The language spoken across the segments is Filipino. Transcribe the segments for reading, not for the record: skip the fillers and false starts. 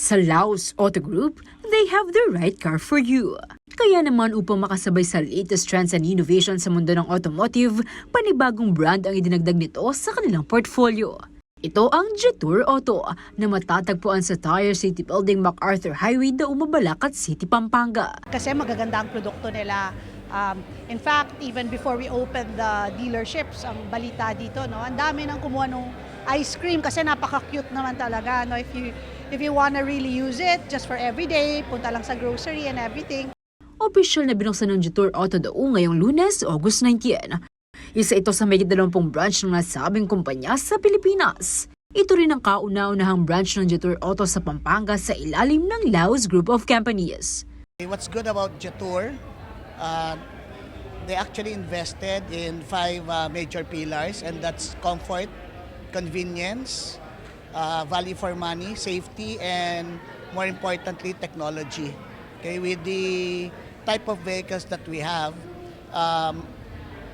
Sa Laus Auto Group, they have the right car for you. Kaya naman upang makasabay sa latest trends and innovation sa mundo ng automotive, panibagong brand ang idinagdag nito sa kanilang portfolio. Ito ang Jetour Auto na matatagpuan sa Tire City Building MacArthur Highway na Umabalacat City, Pampanga. Kasi magaganda ang produkto nila. In fact, even before we opened the dealerships, ang balita dito, no, ang dami nang kumuha ng ice cream kasi napaka-cute naman talaga. No? If you wanna really use it just for everyday, punta lang sa grocery and everything. Opisyal na binuksan ng Jetour Auto ngayong Lunes, August 19. Isa ito sa may 20 branch ng nasabing kumpanya sa Pilipinas. Ito rin ang kauna-unahang branch ng Jetour Auto sa Pampanga sa ilalim ng LausGroup of companies. What's good about Jetour, they actually invested in 5 major pillars, and that's comfort, convenience, value for money, safety, and more importantly, technology. Okay, with the type of vehicles that we have,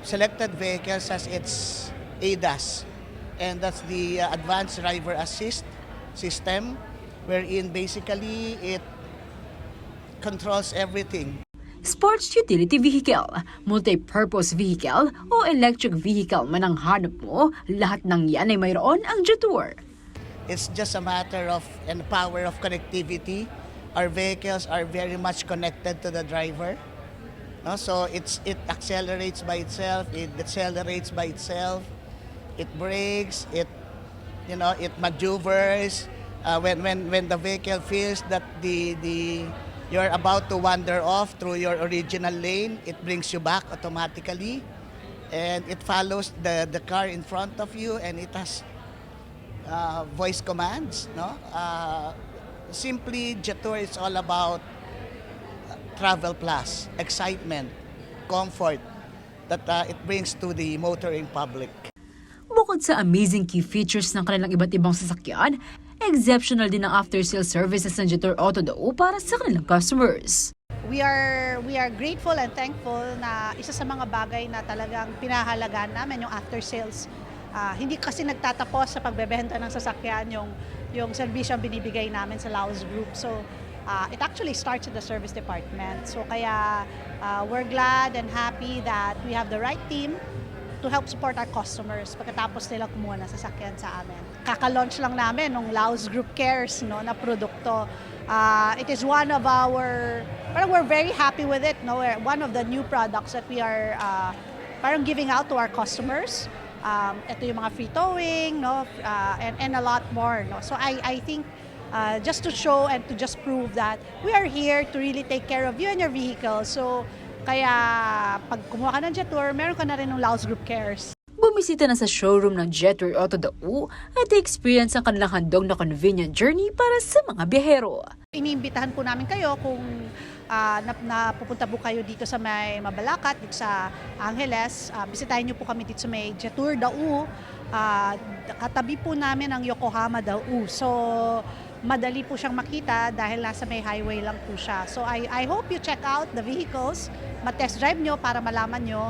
selected vehicles has its ADAS, and that's the Advanced Driver Assist System, wherein basically it controls everything. Sports utility vehicle, multi-purpose vehicle o electric vehicle man ang hanap mo, lahat ng yan ay mayroon ang Jetour. It's just a matter of and power of connectivity. Our vehicles are very much connected to the driver. No? So it accelerates by itself, it decelerates by itself, it brakes, it maneuvers. When the vehicle feels that you're about to wander off through your original lane, it brings you back automatically, and it follows the car in front of you, and it has voice commands. No, simply Jetour is all about travel plus, excitement, comfort that it brings to the motoring public. Bukod sa amazing key features ng kanilang iba't ibang sasakyan, exceptional din ang after-sale services ng Jetour Auto para sa kanilang customers. We are grateful and thankful na isa sa mga bagay na talagang pinahalagaan namin yung after sales. Hindi kasi nagtatapos sa pagbebenta ng sasakyan yung serbisyo ang binibigay namin sa LausGroup. So it actually starts in the service department. So kaya we're glad and happy that we have the right team to help support our customers pagkatapos nila kumuha ng sasakyan sa amin. Kaka-launch lang namin ng LausGroup Cares, no, na produkto. It is one of our, parang we're very happy with it. No? One of the new products that we are parang giving out to our customers. Ito yung mga free towing, no, and a lot more. No? So I think just to show and to just prove that we are here to really take care of you and your vehicle. So kaya pag kumuha ka ng Jetour, meron ka na rin ng LausGroup Cares. Bumisita na sa showroom ng Jetour Auto at experience ang kanilang handog na convenient journey para sa mga biyahero. Iniimbitahan po namin kayo kung napupunta po kayo dito sa may Mabalacat, dito sa Angeles. Bisitahin niyo po kami dito sa may Jetour katabi po namin ang Yokohama So madali po siyang makita dahil nasa may highway lang po siya. So I hope you check out the vehicles, ma-test drive nyo para malaman nyo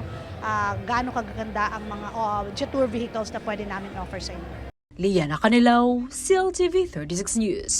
gaano kagaganda ang mga Jetour vehicles na pwede namin offer sa inyo. Liana Canilaw, CLTV36 News.